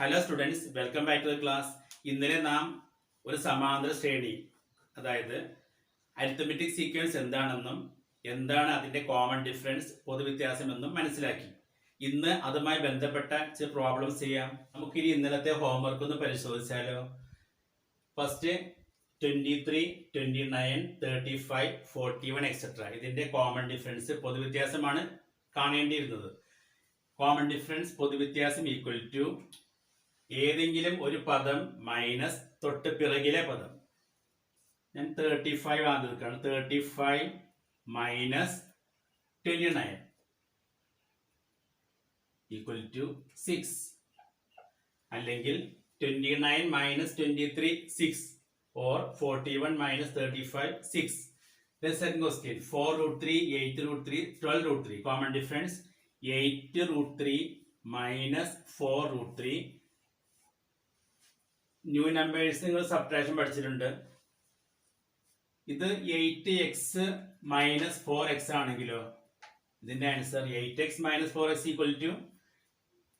Hello students, welcome back to the class. ഇന്നലെ നാം ഒരു സമാന്തര ശ്രേണി, അതായത് അരിത്തമെറ്റിക് സീക്വൻസ് എന്താണെന്നും എന്താണ് അതിന്റെ കോമൺ ഡിഫറൻസ്, പൊതുവ്യത്യാസം എന്നും മനസ്സിലാക്കി. ഇന്ന് അതുമായി ബന്ധപ്പെട്ട ചില പ്രോബ്ലംസ് ചെയ്യാം. നമുക്കിനി ഇന്നലത്തെ ഹോംവർക്ക് ഒന്ന് പരിശോധിച്ചാലോ. ഫസ്റ്റ് 23, 29, 35, 41 എക്സെട്ര ഇതിന്റെ കോമൺ ഡിഫറൻസ്, പൊതുവ്യത്യാസമാണ് കാണേണ്ടിയിരുന്നത്. കോമൺ ഡിഫറൻസ്, പൊതുവ്യത്യാസം ഈക്വൽ ടു ഏതെങ്കിലും ഒരു പദം മൈനസ് തൊട്ട് പിറകിലെ പദം. ഞാൻ 35 ആദ്യം എടുക്കുകയാണ്. 35 മൈനസ് 29 ഈക്വൽ ടു 6, അല്ലെങ്കിൽ 29 minus 23 6, or 41 minus 35 6. The second question, 4 root 3, 8 root 3, 12 root 3. Common difference, 8 root 3 minus 4 root 3. New numbers നിങ്ങൾ സബ്ട്രാക്ഷൻ പഠിച്ചിട്ടുണ്ട്. ഇത് 8x മൈനസ് 4x ആണെങ്കിലോ ഇതിന്റെ answer 8x minus 4x equal to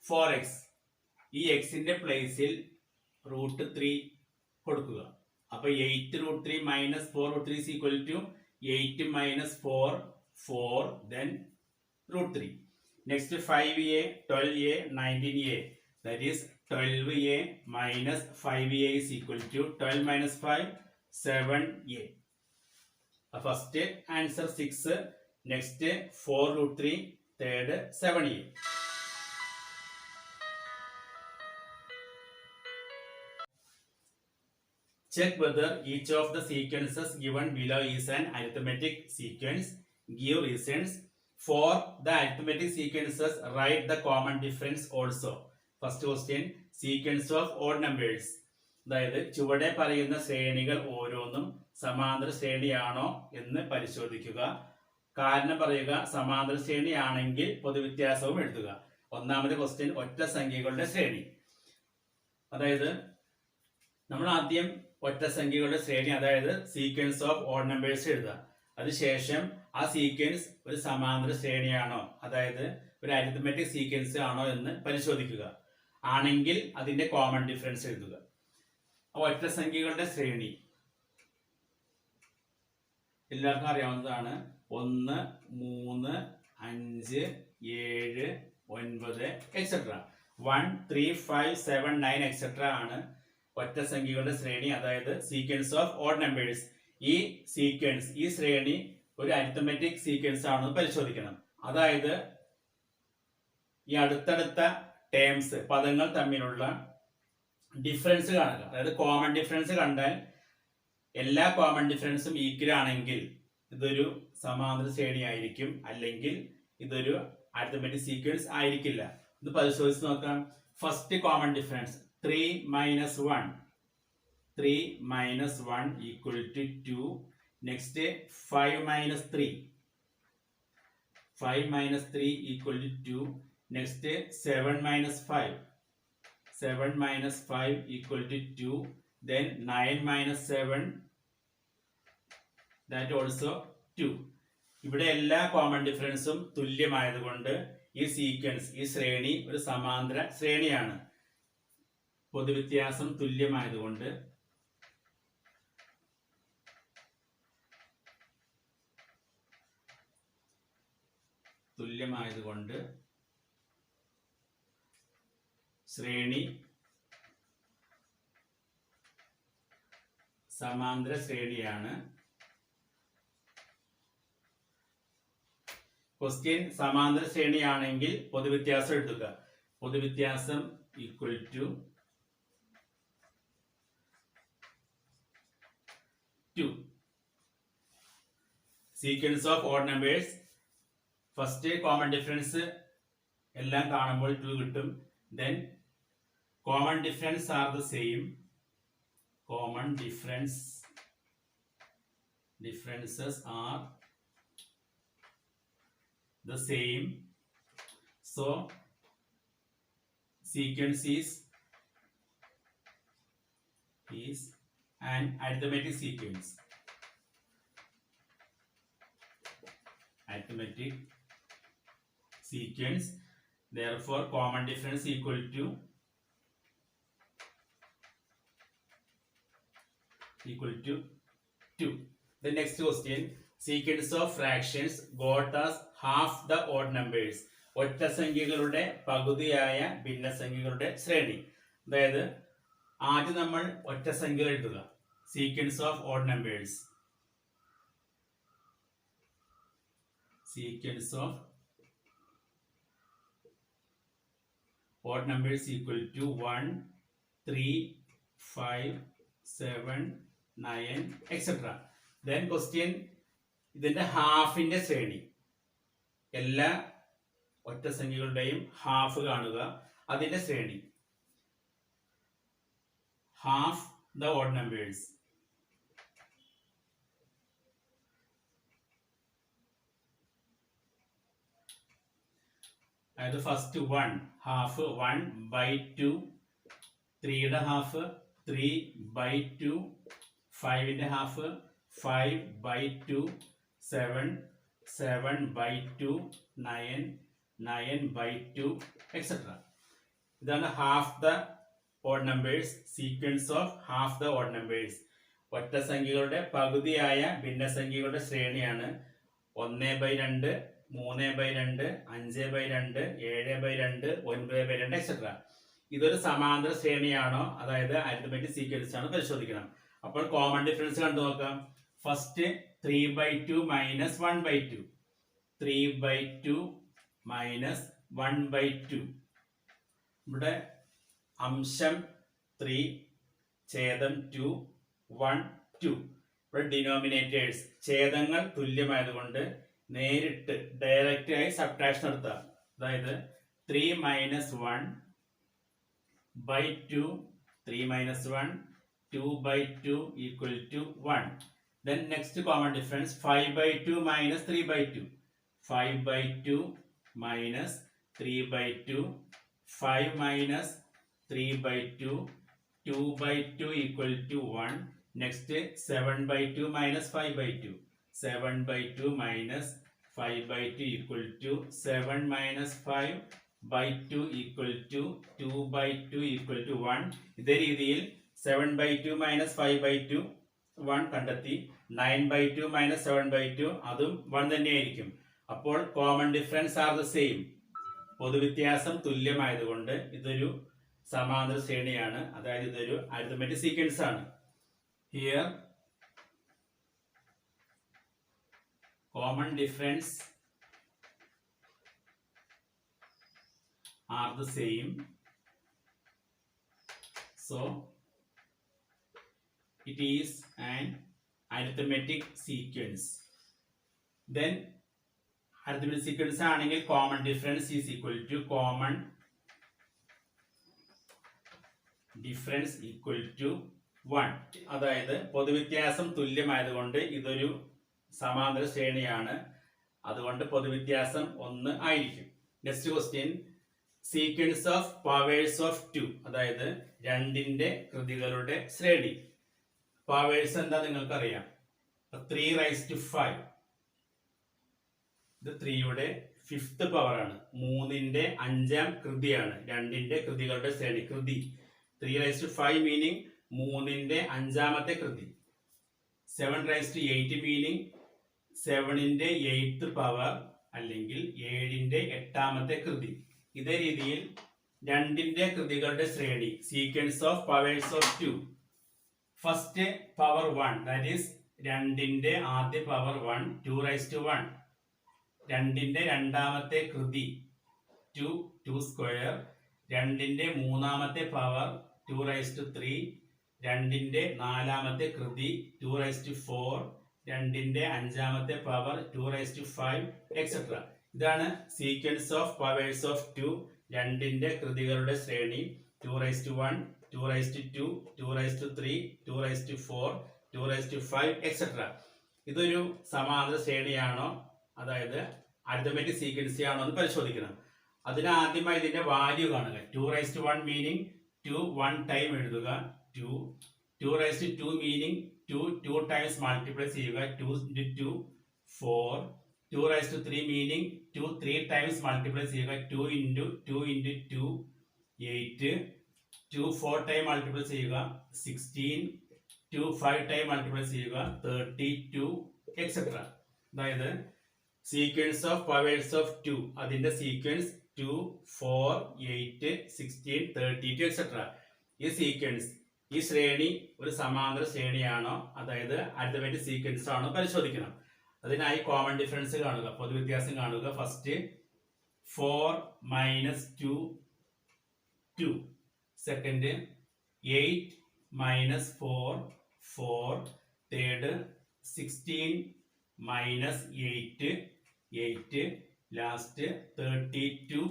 4x. ഈ എക്സിന്റെ പ്ലേസിൽ റൂട്ട് 3 കൊടുക്കുക. അപ്പൊ 8 root 3 minus 4 root 3 is equal to 8 minus 4, 4, then root 3. Next 5a, 12a, 19a. That is 12a minus 5a is equal to 12 minus 5, 7a. First answer 6. Next 4 root 3. Third 7a. Check whether each of the sequences given below is an arithmetic sequence. Give reasons. For the arithmetic sequences, write the common difference also. First question, sequence of odd numbers. അതായത് ചുവടെ പറയുന്ന ശ്രേണികൾ ഓരോന്നും സമാന്തര ശ്രേണിയാണോ എന്ന് പരിശോധിക്കുക. കാരണം പറയുക. സമാന്തര ശ്രേണിയാണെങ്കിൽ പൊതുവ്യത്യാസവും എഴുതുക. ഒന്നാമത്തെ ക്വസ്റ്റ്യൻ, ഒറ്റ സംഖ്യകളുടെ ശ്രേണി. അതായത് നമ്മൾ ആദ്യം ഒറ്റ സംഖ്യകളുടെ ശ്രേണി, അതായത് സീക്വൻസ് ഓഫ് ഓഡ് നമ്പേഴ്സ് എഴുതുക. അതിനുശേഷം ആ സീക്വൻസ് ഒരു സമാന്തര ശ്രേണിയാണോ, അതായത് ഒരു അരിത്മെറ്റിക് സീക്വൻസ് ആണോ എന്ന് പരിശോധിക്കുക. ആണെങ്കിൽ അതിന്റെ കോമൺ ഡിഫറൻസ് എഴുതുക. ഒറ്റ സംഖ്യകളുടെ ശ്രേണി എല്ലാവർക്കും അറിയാവുന്നതാണ്. 1, 3, 5, 7, 9 എക്സെട്ര. 1, 3, 5, 7, 9 എക്സെട്ര ആണ് ഒറ്റ സംഖ്യകളുടെ ശ്രേണി, അതായത് സീക്വൻസ് ഓഫ് ഓഡ് നമ്പേഴ്സ്. ഈ സീക്വൻസ്, ഈ ശ്രേണി ഒരു അരിത്മെറ്റിക് സീക്വൻസ് ആണെന്ന് പരിശോധിക്കണം. അതായത് ഈ അടുത്തടുത്ത ടേംസ്, പദങ്ങൾ തമ്മിലുള്ള ഡിഫറൻസ് കാണുക. അതായത് കോമൺ ഡിഫറൻസ് കണ്ടാൽ എല്ലാ കോമൺ ഡിഫറൻസും ഈക്വൽ ആണെങ്കിൽ ഇതൊരു സമാന്തര ശ്രേണി ആയിരിക്കും, അല്ലെങ്കിൽ ഇതൊരു അരിത്മെറ്റിക് സീക്വൻസ് ആയിരിക്കില്ല. ഇത് പരിശോധിച്ച് നോക്കാം. First common difference 3 minus 1. 3 minus 1 equal to 2. Next 5 minus 3. 5 minus 3 equal to 2. Next 7 minus 5. 7 minus 5 equal to 2. Then 9 minus 7. That also 2. ഇവിടെ എല്ലാ കോമൺ ഡിഫറൻസും തുല്യമായതുകൊണ്ട് ഈ സീക്വൻസ്, ഈ ശ്രേണി ഒരു സമാന്തര ശ്രേണിയാണ്. പൊതുവ്യത്യാസം തുല്യമായതുകൊണ്ട് ശ്രേണി സമാന്തര ശ്രേണിയാണ്. ക്വസ്റ്റ്യൻ, സമാന്തര ശ്രേണിയാണെങ്കിൽ പൊതുവ്യത്യാസം എഴുതുക. പൊതുവ്യത്യാസം equal to 2. Sequence of odd numbers. First common difference എല്ലാം കാണുമ്പോൾ 2 കിട്ടും. Then common difference are the same. Common differences are the same. So sequence is an arithmetic sequence. Arithmetic sequence. Therefore, common difference equal to equal to 2. The next question, sequence of fractions got as half the odd numbers. ഒറ്റ സംഖ്യകളുടെ പകുതിയായ ഭിന്നസംഖ്യകളുടെ ശ്രേണി. അതായത് ആദ്യം നമ്മൾ ഒറ്റ സംഖ്യകൾ എഴുതുക, sequence of odd numbers. Sequence of odd numbers equal to 1, 3, 5, 7, 9, etc. Then question, ഇതിന്റെ ഹാഫിന്റെ ശ്രേണി. എല്ലാ ഒറ്റ സംഖ്യകളുടെയും ഹാഫ് കാണുക, അതിന്റെ ശ്രേണി. Half the odd numbers. അതായത് ഫസ്റ്റ് 1 ഹാഫ് 1/2, 3യുടെ ഹാഫ് 3/2, 5ന്റെ ഹാഫ് 5/2, 7 7/2, 9 9/2, etc. ഇതാണ് half the odd numbers, sequence of half the odd numbers. ഒറ്റ സംഖ്യകളുടെ പകുതിയായ ഭിന്നസംഖ്യകളുടെ ശ്രേണിയാണ് 1/2, 3/2, 5/2, 7/2, 9/2, etc. ഇതൊരു സമാന്തര ശ്രേണിയാണോ, അതായത് അരിത്മെറ്റിക് സീക്വൻസ് ആണോ പരിശോധിക്കണം. അപ്പോൾ കോമൺ ഡിഫറൻസ് കണ്ടു നോക്കാം. First 3/2 minus 1/2, 3/2 minus 1/2. ഇവിടെ അംശം 3, ഛേദം 2, 1, 2. ഇവിടെ ഡിനോമിനേറ്റേഴ്സ് ഛേദങ്ങൾ തുല്യമായതുകൊണ്ട് നേരിട്ട് ഡയറക്റ്റ് ആയി സബ്ട്രാക്ഷൻ നടത്തുക. അതായത് 3 minus 1/2, 3 minus 1, 2/2 equal to 1. Then next common difference, 5/2 minus 3/2, 5/2 minus 3/2, 5 minus 3/2, 2/2 equal to 1. Next 7/2 minus 5/2, 7/2 minus 5/2 equal to 7 minus 5/2 equal to 2/2 equal to 1. ഇതേ രീതിയിൽ 7/2 minus 5/2 1 കണ്ടെത്തി. 9/2 minus 7/2 അതും 1 തന്നെയായിരിക്കും. അപ്പോൾ common difference are the same. പൊതുവ്യത്യാസം തുല്യമായതുകൊണ്ട് ഇതൊരു സമാന്തര ശ്രേണിയാണ്, അതായത് ഇതൊരു അരിത്മെറ്റിക് സീക്വൻസ് ആണ്. Here common difference are the same, so it is an arithmetic sequence. Then arithmetic sequence ആണെങ്കിൽ common difference is equal to common difference equal to 1. അതായത് പൊതുവ്യത്യാസം തുല്യമായതുകൊണ്ട് ഇതൊരു സമാന്തര ശ്രേണിയാണ്, അതുകൊണ്ട് പൊതുവ്യത്യാസം 1 ആയിരിക്കും. Next question, sequence of powers of 2, അതായത് 2ന്റെ കൃതികളുടെ ശ്രേണി. പവേഴ്സ് എന്താ നിങ്ങൾക്കറിയാം, 3/5. ഇത് 3യുടെ 5th പവർ ആണ്, 3ന്റെ 5ാം കൃതിയാണ് 2ന്റെ കൃതികളുടെ ശ്രേണി. കൃതി 3/5 മീനിങ് 3ന്റെ 5ാമത്തെ കൃതി. 7/8 മീനിങ് 7ന്റെ 8th പവർ അല്ലെങ്കിൽ 7ന്റെ 8ാമത്തെ കൃതി. ഇതേ രീതിയിൽ 2ന്റെ കൃതികളുടെ ശ്രേണി, sequence of powers of 2. First power 1, that is 2ന്റെ ആദ്യ പവർ 1, 2/1. 2ന്റെ 2ാമത്തെ കൃതി 2, 2 സ്ക്വയർ. 2ന്റെ 3ാമത്തെ പവർ 2/3. 2ന്റെ 4ാമത്തെ കൃതി 2/4. 2ന്റെ 5ാമത്തെ പവർ 2/5, etc. ഇതാണ് സീക്വൻസ് ഓഫ് പവേഴ്സ് ഓഫ് 2. 2ന്റെ കൃതികളുടെ ശ്രേണി 2/1, 2/2, 2/3, 2/4, 2/5, etc. ഇതൊരു സമാന്തര ശ്രേണിയാണോ, അതായത് അരിത്മെറ്റിക് സീക്വൻസ് ആണോ എന്ന് പരിശോധിക്കണം. അതിന് ആദ്യമായി ഇതിന്റെ വാല്യൂ കാണുക. 2/1 മീനിങ് 2 1 ടൈം എഴുതുക. 2. 2/2 മീനിങ് 2 ടൈംസ് മൾട്ടിപ്ലൈ ചെയ്യുക. 2 into 2 4. 2/3 മീനിങ് 2 3 ടൈംസ് മൾട്ടിപ്ലൈ ചെയ്യുക. 2 into 2 into 2 8. 2 4 ടൈം മൾട്ടിപ്ലൈ ചെയ്യുക. 16. 2 5 ടൈം മൾട്ടിപ്ലൈ ചെയ്യുക 32 എക്സെട്ര. അതായത് സീക്വൻസ് ഓഫ് പവേഴ്സ് ഓഫ് 2 അതിന്റെ സീക്വൻസ് 2 4 8 16 32 എക്സെട്ര. ഈ സീക്വൻസ് ഈ ശ്രേണി ഒരു സമാന്തര ശ്രേണിയാണോ അതായത് അരിത്തമെറ്റിക് സീക്വൻസ് ആണോ പരിശോധിക്കണം. അതിനായി കോമൺ ഡിഫറൻസ് കാണുക, പൊതുവ്യത്യാസം കാണുക. First 4 minus 2 2. Second 8 minus 4 4. Third 16 minus 8 8. Last 32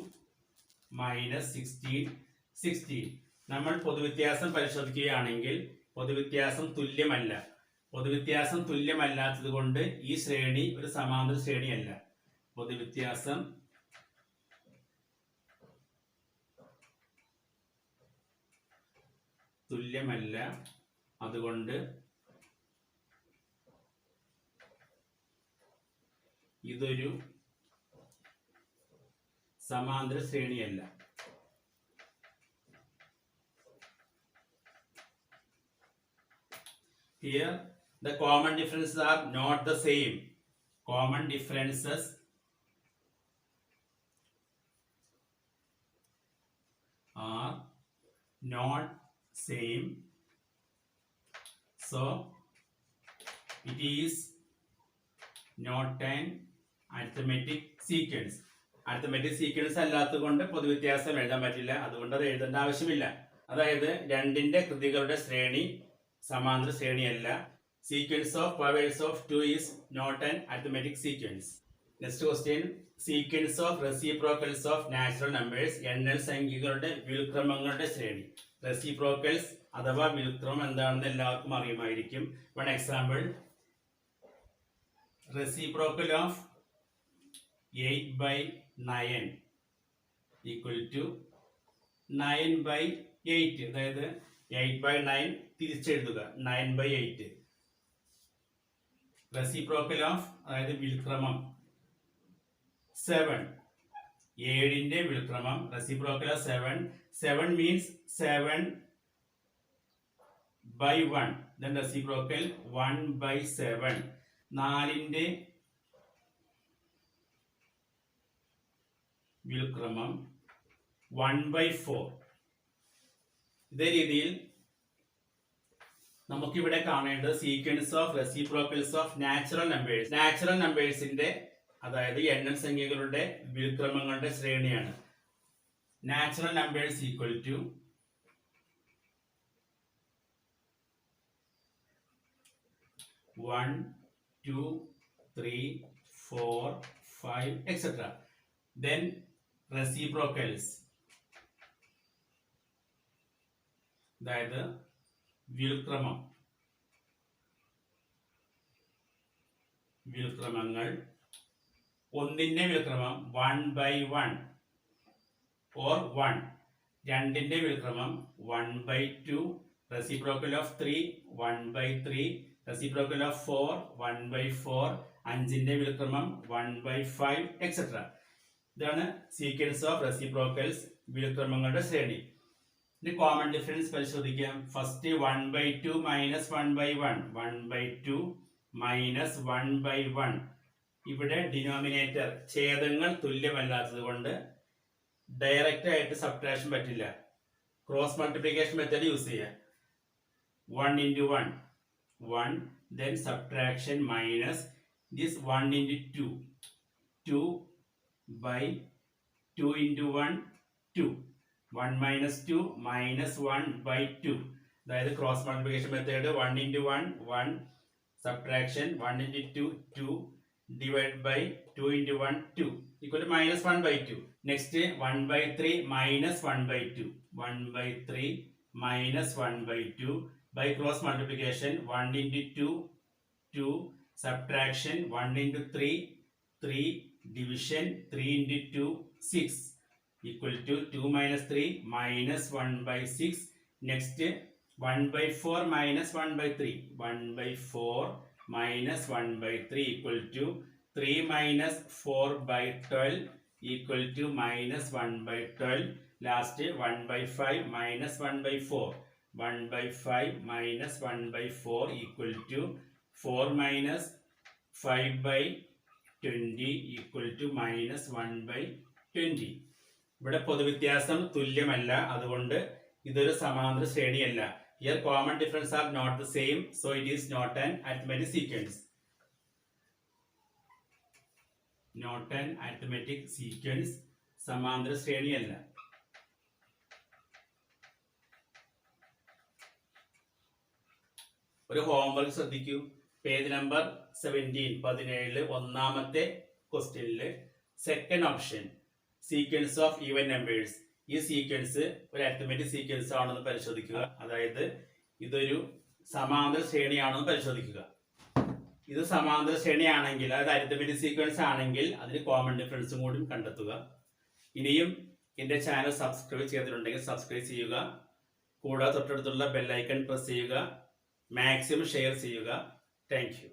minus 16 16. നമ്മൾ പൊതുവ്യത്യാസം പരിശോധിക്കുകയാണെങ്കിൽ പൊതുവ്യത്യാസം തുല്യമല്ല. പൊതുവ്യത്യാസം തുല്യമല്ലാത്തത് കൊണ്ട് ഈ ശ്രേണി ഒരു സമാന്തര ശ്രേണിയല്ല. പൊതുവ്യത്യാസം തുല്യമല്ല, അതുകൊണ്ട് ഇതൊരു സമാന്തര ശ്രേണിയല്ല. Here the common differences are not the same. Common differences are not same. So it is not an arithmetic sequence. Arithmetic sequence അല്ലാത്തതുകൊണ്ട് പൊതുവ്യത്യാസം എഴുതാൻ പറ്റില്ല. അതുകൊണ്ട് അത് എഴുതേണ്ട ആവശ്യമില്ല. അതായത് രണ്ടിന്റെ കൃതികളുടെ ശ്രേണി സമാന്തര ശ്രേണിയല്ല. Sequence of powers of 2 is not an arithmetic sequence. Next question, sequence of reciprocals of natural numbers എണ്ണൽ സംഖ്യകളുടെ വ്യുൽക്രമങ്ങളുടെ ശ്രേണി. റെസിപ്രോക്കൽസ് അഥവാ വ്യുൽക്രമം എന്താണെന്ന് എല്ലാവർക്കും അറിയുമായിരിക്കും. One example, reciprocal of 8/9 equal to 9/8. അതായത് 8/9 തിരിച്ചെഴുതുക 9/8. റെസിപ്രോക്കൽ ഓഫ് അതായത് വ്യുൽക്രമം 7, 7ന്റെ വ്യുൽക്രമം reciprocal of 7. 7 means 7/1. then reciprocal 1/7. 4ന്റെ വ്യുൽക്രമം 1/4. ഇതേ രീതിയിൽ നമുക്കിവിടെ കാണേണ്ടത് sequence of reciprocals of natural numbers. Natural നമ്പേഴ്സിന്റെ അതായത് എണ്ണൽ സംഖ്യകളുടെ വ്യുൽക്രമങ്ങളുടെ ശ്രേണിയാണ്. Natural numbers equal to 1 2 3 4 5 etc. then reciprocals അതായത് വ്യുൽക്രമങ്ങൾ ഒന്നിന്റെ വ്യുൽക്രമം 1/1 or 1. 2ന്റെ വ്യുൽക്രമം 1/2. Reciprocal of 3 1/3. Reciprocal of 4 1/4. 5ന്റെ വ്യുൽക്രമം 1/5 etc. ഇതാണ് സീക്വൻസ് ഓഫ് റെസിപ്രോക്കൽസ് വ്യുൽക്രമങ്ങളുടെ ശ്രേണി. ഇനി കോമൺ ഡിഫറൻസ് പരിശോധിക്കാം. First 1/2 minus 1/1. 1/2 മൈനസ് 1/1. ഇവിടെ ഡിനോമിനേറ്റർ ഛേദങ്ങൾ തുല്യമല്ലാത്തത് കൊണ്ട് ഡയറക്റ്റ് ആയിട്ട് സബ്ട്രാക്ഷൻ പറ്റില്ല. ക്രോസ് മൾട്ടിപ്ലിക്കേഷൻ മെത്തേഡ് യൂസ് ചെയ്യാം. 1 into 1 1. then subtraction minus this 1 into 2 2/2 into 1 2. 1 minus 2 minus 1/2. അതായത് cross multiplication method 1 into 1 1. Subtraction 1 into 2 2 divided by 2 into 1 2 equal to minus 1/2. next 1/3 minus 1/2. 1/3 minus 1/2 by cross multiplication 1 into 2 2. subtraction 1 into 3 3. division 3 into 2 6 equal to 2 minus 3 minus 1/6. next 1/4 minus 1/3. 1/4 minus 1/3 equal to 3 minus 4/12 equal to minus 1/12. last 1/5 minus 1/4. 1/5 minus 1/4 equal to 4 minus 5/20 equal to minus 1/20. ഇവിടെ പൊതുവ്യത്യാസം തുല്യമല്ല, അതുകൊണ്ട് ഇതൊരു സമാന്തര ശ്രേണിയല്ല. Here common difference are not the same, so it is not an arithmetic sequence. Not an arithmetic sequence, സമാന്തര ശ്രേണിയല്ല. ഒരു homework ശ്രദ്ധിക്കൂ. Page number 17 ഒന്നാമത്തെ ക്വസ്റ്റ്യനിൽ second option sequence of even numbers. ഈ സീക്വൻസ് ഒരു അരിത്മെറ്റിക് സീക്വൻസ് ആണെന്ന് പരിശോധിക്കുക. അതായത് ഇതൊരു സമാന്തര ശ്രേണിയാണെന്ന് പരിശോധിക്കുക. ഇത് സമാന്തര ശ്രേണിയാണെങ്കിൽ, അതായത് അരിത്മെറ്റിക് സീക്വൻസ് ആണെങ്കിൽ അതിന് കോമൺ ഡിഫറൻസും കൂടി കണ്ടെത്തുക. ഇനിയും എൻ്റെ ചാനൽ സബ്സ്ക്രൈബ് ചെയ്തിട്ടുണ്ടെങ്കിൽ സബ്സ്ക്രൈബ് ചെയ്യുക. കൂടാതെ തൊട്ടടുത്തുള്ള ബെല്ലൈക്കൺ പ്രസ് ചെയ്യുക. മാക്സിമം ഷെയർ ചെയ്യുക. Thank you.